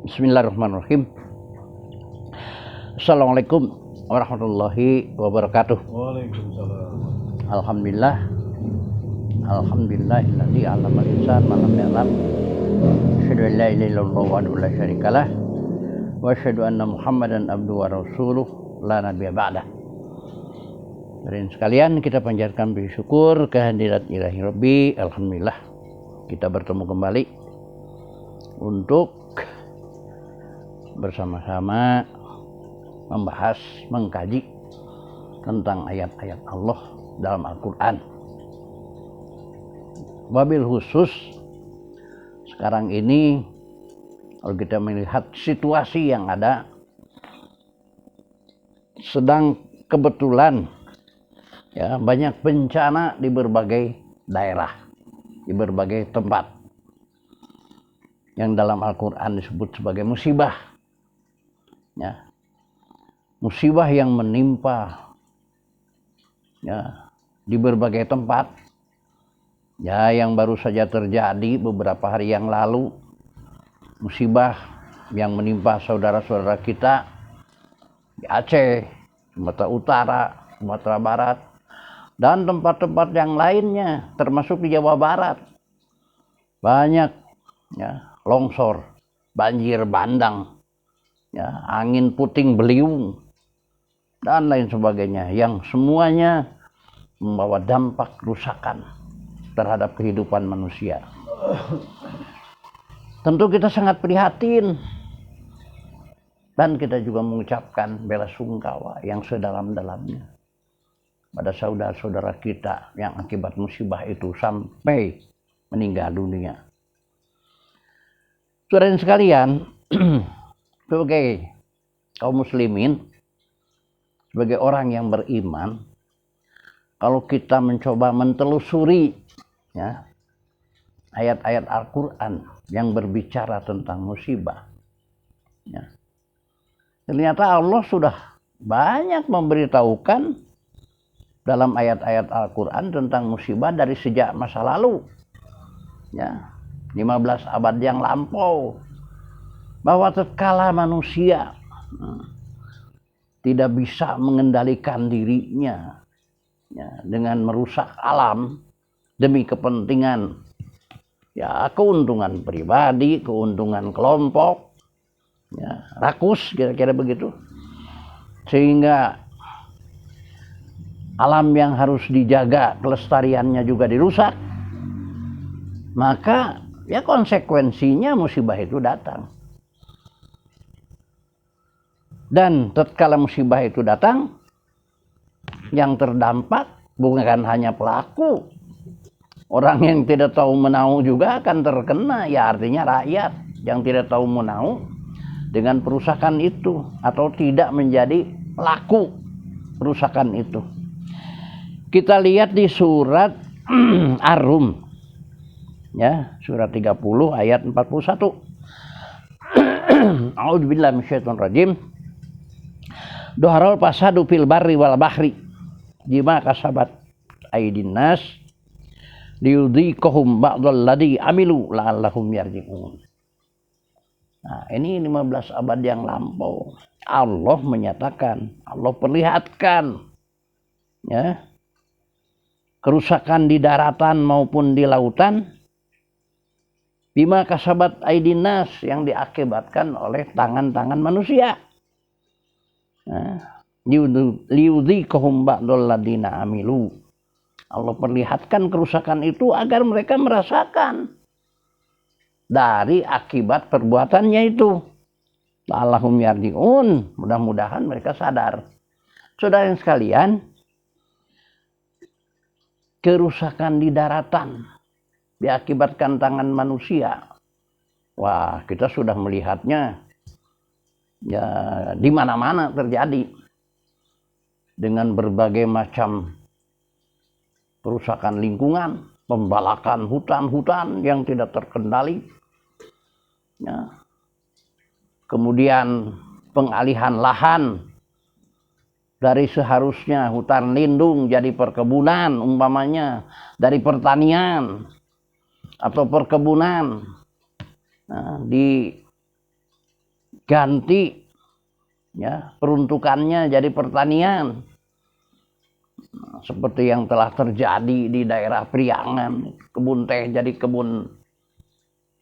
Bismillahirrahmanirrahim. Assalamualaikum warahmatullahi wabarakatuh. Waalaikumsalam. Alhamdulillah. Alhamdulillahilladzi 'allamal insana ma lam ya'lam. Asyhadu an la ilaha illallah wahdahu la syarikalah wa asyhadu anna Muhammadan abduhu wa rasuluh la nabiyya ba'dah. Hadirin sekalian, kita panjatkan puji syukur kehadirat Ilahi Rabbi. Alhamdulillah kita bertemu kembali untuk bersama-sama membahas, mengkaji tentang ayat-ayat Allah dalam Al-Quran. Wabil khusus sekarang ini kalau kita melihat situasi yang ada, sedang kebetulan ya banyak bencana di berbagai daerah, di berbagai tempat yang dalam Al-Quran disebut sebagai musibah. Ya, musibah yang menimpa ya di berbagai tempat ya, yang baru saja terjadi beberapa hari yang lalu, musibah yang menimpa saudara-saudara kita di Aceh, Sumatera Utara, Sumatera Barat, dan tempat-tempat yang lainnya termasuk di Jawa Barat. Banyak ya longsor, banjir bandang, ya, angin puting beliung, dan lain sebagainya, yang semuanya membawa dampak kerusakan terhadap kehidupan manusia. Tentu kita sangat prihatin, dan kita juga mengucapkan bela sungkawa yang sedalam-dalamnya pada saudara-saudara kita yang akibat musibah itu sampai meninggal dunia. Saudara sekalian, sebagai kaum muslimin, sebagai orang yang beriman, kalau kita mencoba mentelusuri ya ayat-ayat Al-Quran yang berbicara tentang musibah, ya, ternyata Allah sudah banyak memberitahukan dalam ayat-ayat Al-Quran tentang musibah dari sejak masa lalu, ya, 15 abad yang lampau, bahwa tatkala manusia tidak bisa mengendalikan dirinya ya, dengan merusak alam demi kepentingan ya keuntungan pribadi, keuntungan kelompok, ya, rakus kira-kira begitu, sehingga alam yang harus dijaga kelestariannya juga dirusak, maka ya konsekuensinya musibah itu datang. Dan tatkala musibah itu datang, yang terdampak bukan hanya pelaku, orang yang tidak tahu menahu juga akan terkena, ya artinya rakyat yang tidak tahu menahu dengan perusakan itu atau tidak menjadi pelaku perusakan itu. Kita lihat di surat Ar-Rum ya, surat 30 ayat 41. A'udzubillahi minasyaitonir rajim. Doharul fasadu fil barri wal bahri bima kasabat aydin nas liyudhiqahum ba'dal ladzi amilu la'allahum yarji'un. Nah, ini 15 abad yang lampau Allah menyatakan, Allah perlihatkan ya kerusakan di daratan maupun di lautan bima kasabat aydin nas, yang diakibatkan oleh tangan-tangan manusia. Liyudhiqahum ba'dal ladzina amilu. Allah perlihatkan kerusakan itu agar mereka merasakan dari akibat perbuatannya itu. La'allahum yarji'un, mudah-mudahan mereka sadar. Saudara yang sekalian, kerusakan di daratan diakibatkan tangan manusia. Wah, kita sudah melihatnya ya di mana-mana terjadi, dengan berbagai macam perusakan lingkungan, pembalakan hutan-hutan yang tidak terkendali, ya, kemudian pengalihan lahan dari seharusnya hutan lindung jadi perkebunan, umpamanya dari pertanian atau perkebunan, di ganti ya peruntukannya jadi pertanian, seperti yang telah terjadi di daerah Priangan, kebun teh jadi kebun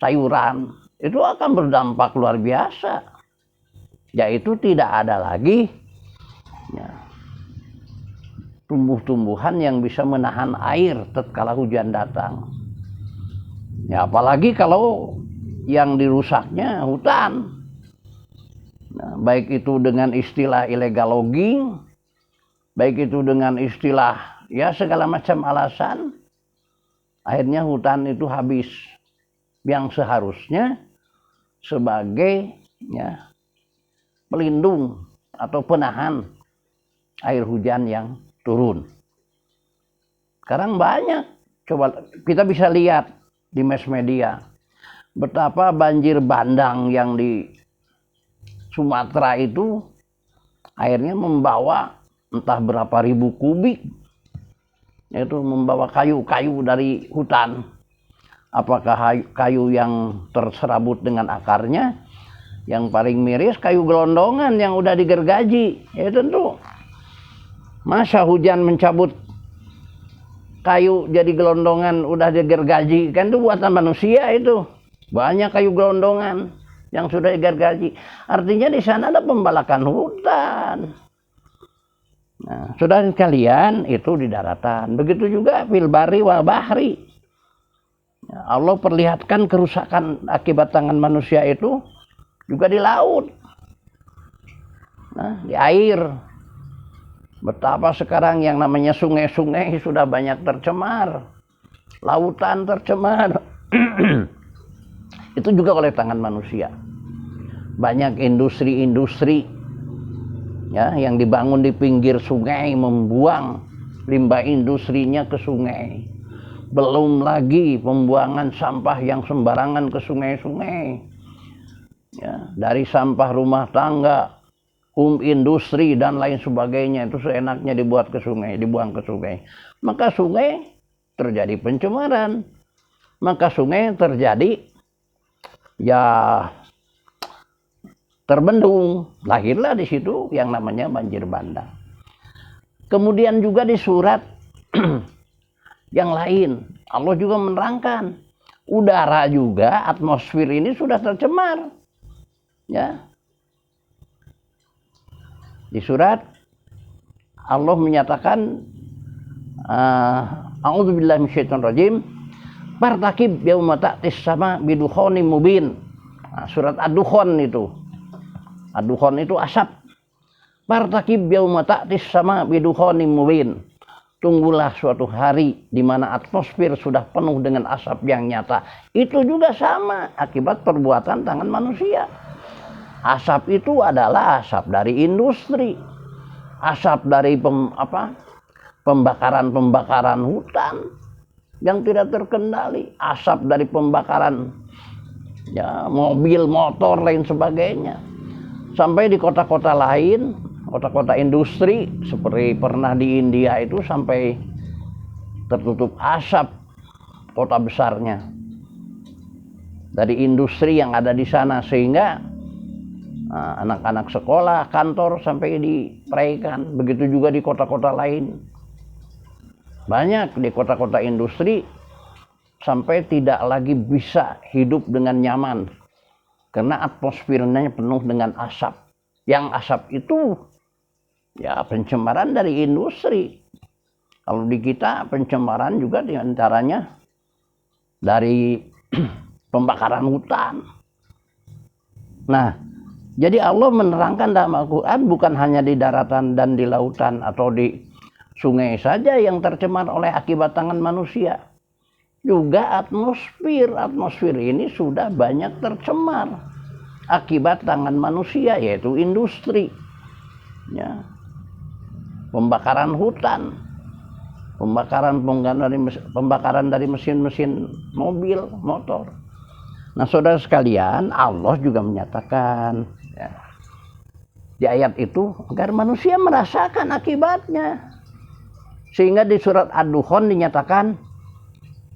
sayuran, itu akan berdampak luar biasa, yaitu tidak ada lagi ya, tumbuh-tumbuhan yang bisa menahan air tatkala hujan datang. Ya, apalagi kalau yang dirusaknya hutan. Nah, baik itu dengan istilah illegal logging, baik itu dengan istilah ya segala macam alasan, akhirnya hutan itu habis yang seharusnya sebagai ya pelindung atau penahan air hujan yang turun. Sekarang banyak, coba kita bisa lihat di mass media betapa banjir bandang yang di Sumatera itu airnya membawa entah berapa ribu kubik, yaitu membawa kayu-kayu dari hutan. Apakah kayu yang terserabut dengan akarnya, yang paling miris kayu gelondongan yang udah digergaji. Ya tentu, masa hujan mencabut kayu jadi gelondongan udah digergaji, kan itu buatan manusia itu. Banyak kayu gelondongan yang sudah digergaji. Artinya di sana ada pembalakan hutan. Nah, saudara sekalian, itu di daratan. Begitu juga fil bari wal bahri. Allah perlihatkan kerusakan akibat tangan manusia itu juga di laut. Nah, di air. Betapa sekarang yang namanya sungai-sungai sudah banyak tercemar. Lautan tercemar. Itu juga oleh tangan manusia. Banyak industri-industri ya yang dibangun di pinggir sungai membuang limbah industrinya ke sungai. Belum lagi pembuangan sampah yang sembarangan ke sungai-sungai. Ya, dari sampah rumah tangga, industri dan lain sebagainya itu seenaknya dibuat ke sungai, dibuang ke sungai. Maka sungai terjadi pencemaran. Maka sungai terjadi ya terbendung, lahirlah di situ yang namanya banjir bandang. Kemudian juga di surat yang lain Allah juga menerangkan udara juga, atmosfer ini sudah tercemar. Ya. Di surat Allah menyatakan a'udzubillahi minasyaitonirrajim, fartaqib yauma ta'tis sama bidukhanin mubin. Nah, surat Ad-Dukhan itu. Ad-Dukhan itu asap. Fartaqib yauma ta'tis sama bidukhanin mubin. Tunggulah suatu hari di mana atmosfer sudah penuh dengan asap yang nyata. Itu juga sama akibat perbuatan tangan manusia. Asap itu adalah asap dari industri. Asap dari pembakaran hutan yang tidak terkendali, asap dari pembakaran ya mobil, motor, lain sebagainya. Sampai di kota-kota lain, kota-kota industri seperti pernah di India itu sampai tertutup asap kota besarnya dari industri yang ada di sana, sehingga anak-anak sekolah, kantor sampai diperaikan. Begitu juga di kota-kota lain. Banyak di kota-kota industri sampai tidak lagi bisa hidup dengan nyaman karena atmosfernya penuh dengan asap. Yang asap itu ya pencemaran dari industri. Kalau di kita pencemaran juga diantaranya dari pembakaran hutan. Nah, jadi Allah menerangkan dalam Al-Quran bukan hanya di daratan dan di lautan atau di sungai saja yang tercemar oleh akibat tangan manusia. Juga atmosfer ini sudah banyak tercemar akibat tangan manusia, yaitu industri. Ya. Pembakaran hutan, pembakaran dari mesin-mesin mobil, motor. Nah, saudara sekalian, Allah juga menyatakan ya, di ayat itu agar manusia merasakan akibatnya. Sehingga di surat Ad-Dukhan dinyatakan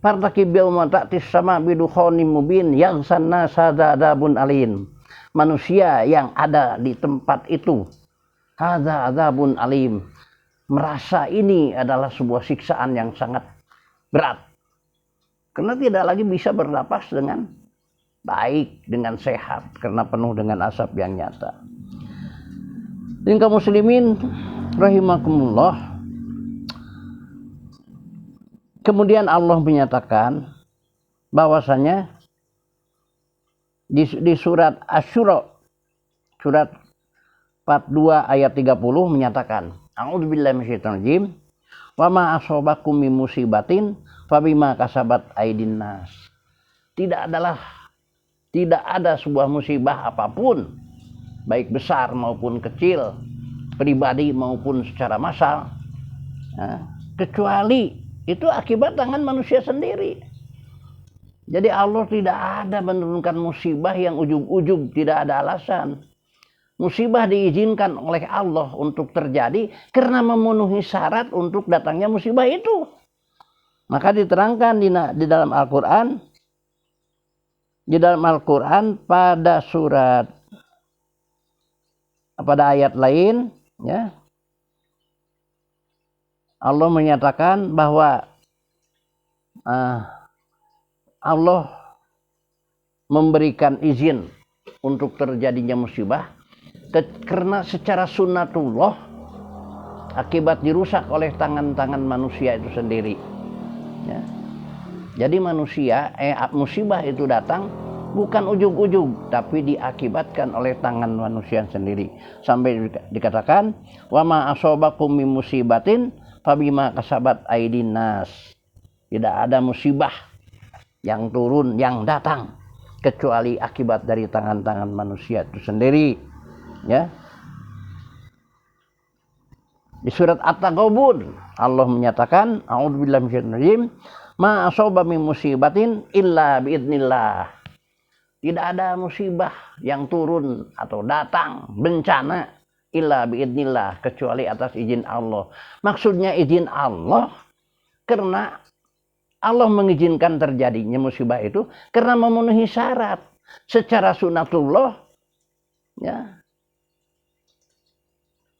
fartaqib yauma ta'tis sama bidukhanin mubin yaghshan nasa dzabun alim. manusia yang ada di tempat itu. Hadza adzabun alim. Merasa ini adalah sebuah siksaan yang sangat berat. Karena tidak lagi bisa bernapas dengan baik, dengan sehat, karena penuh dengan asap yang nyata. Dan kaum muslimin rahimakumullah. Kemudian Allah menyatakan bahwasanya di surat Asy-Syura surat 42 ayat 30 menyatakan, a'udzubillahi minasyaitonir rajim, wa ma asobakum min musibatin fabima kasabat aydin nas. Tidak ada sebuah musibah apapun, baik besar maupun kecil, pribadi maupun secara massal, kecuali itu akibat tangan manusia sendiri. Jadi Allah tidak ada menurunkan musibah yang ujug-ujug, tidak ada alasan. Musibah diizinkan oleh Allah untuk terjadi karena memenuhi syarat untuk datangnya musibah itu. Maka diterangkan di dalam Al-Quran, pada ayat lain, ya, Allah menyatakan bahwa Allah memberikan izin untuk terjadinya musibah karena secara sunnatullah akibat dirusak oleh tangan-tangan manusia itu sendiri. Ya. Jadi musibah itu datang bukan ujug-ujug, tapi diakibatkan oleh tangan manusia sendiri. Sampai dikatakan, wa ma asobakum min musibatin fabima kasabat aydin nas. Tidak ada musibah yang turun, yang datang, kecuali akibat dari tangan-tangan manusia itu sendiri. Ya. Di surat At-Taghabun Allah menyatakan, a'udzubillahi minasyaitonir rajim, ma asaba min musibatin illa biidznillah. Tidak ada musibah yang turun atau datang, bencana, illa biidznillah, kecuali atas izin Allah. Maksudnya izin Allah karena Allah mengizinkan terjadinya musibah itu karena memenuhi syarat secara sunatullah, ya,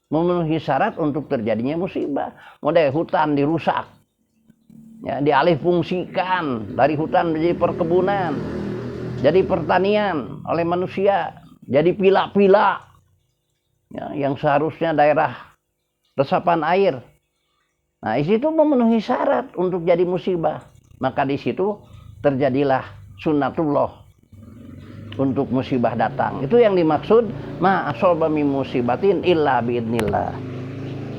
memenuhi syarat untuk terjadinya musibah. Model hutan dirusak, ya, dialih fungsikan dari hutan menjadi perkebunan, jadi pertanian oleh manusia, jadi pila-pila, ya, yang seharusnya daerah resapan air. Nah, di situ memenuhi syarat untuk jadi musibah. Maka di situ terjadilah sunnatullah untuk musibah datang. Itu yang dimaksud ma asaba min musibatin illa biidznillah.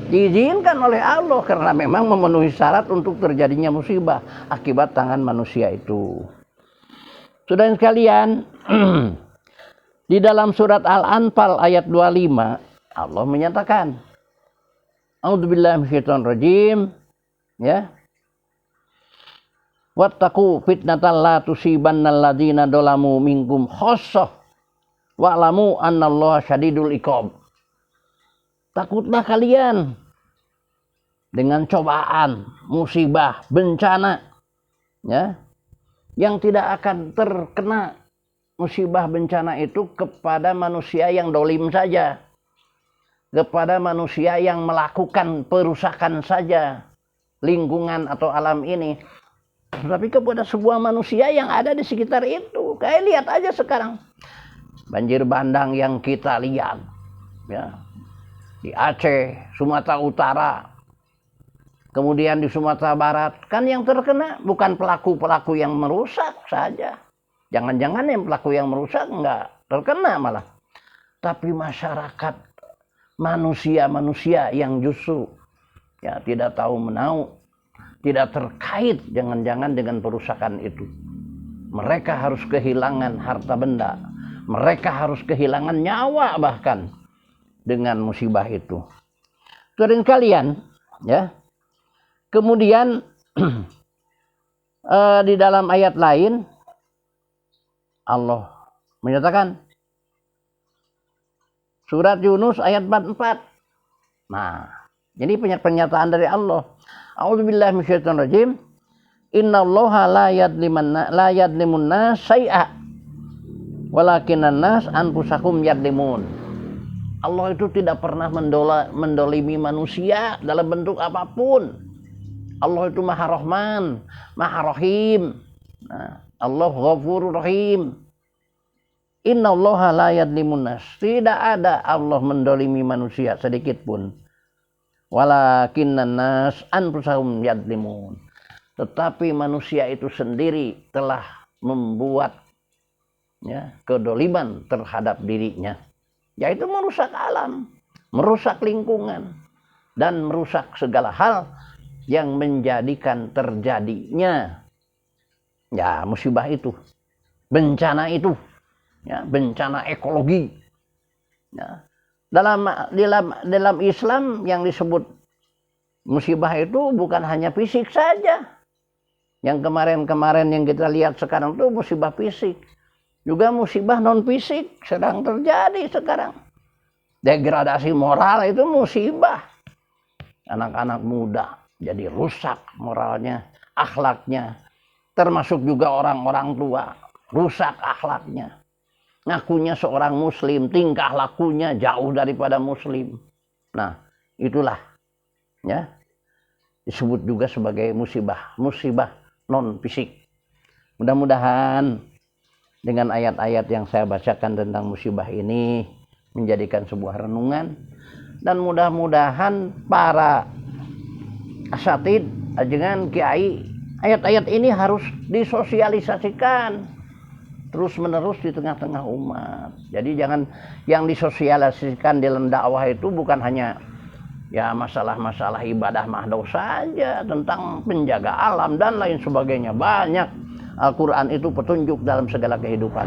Diizinkan oleh Allah karena memang memenuhi syarat untuk terjadinya musibah akibat tangan manusia itu. Saudara sekalian, di dalam surat Al-Anfal ayat 25 Allah menyatakan, a'udzubillahi minasyaitonir rajim, ya. Wattaqu fitnatan la tusibannal ladzina dzalamu minkum khassah wa'lamu annallaha syadidul iqab. Takutlah kalian dengan cobaan, musibah, bencana, ya, yang tidak akan terkena musibah bencana itu kepada manusia yang dolim saja, kepada manusia yang melakukan perusakan saja lingkungan atau alam ini, tapi kepada sebuah manusia yang ada di sekitar itu. Kayak lihat aja sekarang banjir bandang yang kita lihat, ya, di Aceh, Sumatera Utara, kemudian di Sumatera Barat, kan yang terkena bukan pelaku-pelaku yang merusak saja. Jangan-jangan yang pelaku yang merusak enggak terkena malah, tapi masyarakat, manusia-manusia yang justru, ya, tidak tahu menahu, tidak terkait jangan-jangan dengan perusakan itu. Mereka harus kehilangan harta benda, mereka harus kehilangan nyawa bahkan dengan musibah itu. Saudara sekalian, ya. Kemudian di dalam ayat lain Allah menyatakan, surat Yunus ayat 44. Nah, jadi pernyataan dari Allah. A'udzubillahi minasyaitonir rajim. Innallaha la yadlimun nas syai'a Walakinan nas anfusakum yadlimun. Allah itu tidak pernah mendolimi manusia dalam bentuk apapun. Allah itu Maha Rahman, Maha Rahim. Nah, Allah Ghafurur Rahim. Innallaha la yadlimun nas. Tidak ada Allah mendolimi manusia sedikit pun. Walakinnan nas anfusahum yadlimun. Tetapi manusia itu sendiri telah membuat kedoliman terhadap dirinya, yaitu merusak alam, merusak lingkungan, dan merusak segala hal yang menjadikan terjadinya musibah itu, bencana itu, bencana ekologi. Dalam Islam yang disebut musibah itu bukan hanya fisik saja. Yang kemarin yang kita lihat sekarang itu musibah fisik. Juga musibah non fisik sedang terjadi sekarang. Degradasi moral itu musibah. Anak-anak muda jadi rusak moralnya, akhlaknya. Termasuk juga orang-orang tua, rusak akhlaknya. Ngakunya seorang muslim, tingkah lakunya jauh daripada muslim. Nah, itulah disebut juga sebagai musibah non fisik. Mudah-mudahan dengan ayat-ayat yang saya bacakan tentang musibah ini menjadikan sebuah renungan, dan mudah-mudahan para asatid, ajengan, kiai, ayat-ayat ini harus disosialisasikan terus-menerus di tengah-tengah umat. Jadi jangan yang disosialisasikan dalam dakwah itu bukan hanya masalah-masalah ibadah mahdoh saja, tentang penjaga alam dan lain sebagainya. Banyak Al-Quran itu petunjuk dalam segala kehidupan.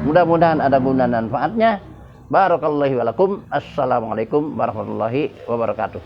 Mudah-mudahan ada guna dan manfaatnya. Barakallahu walakum. Assalamualaikum warahmatullahi wabarakatuh.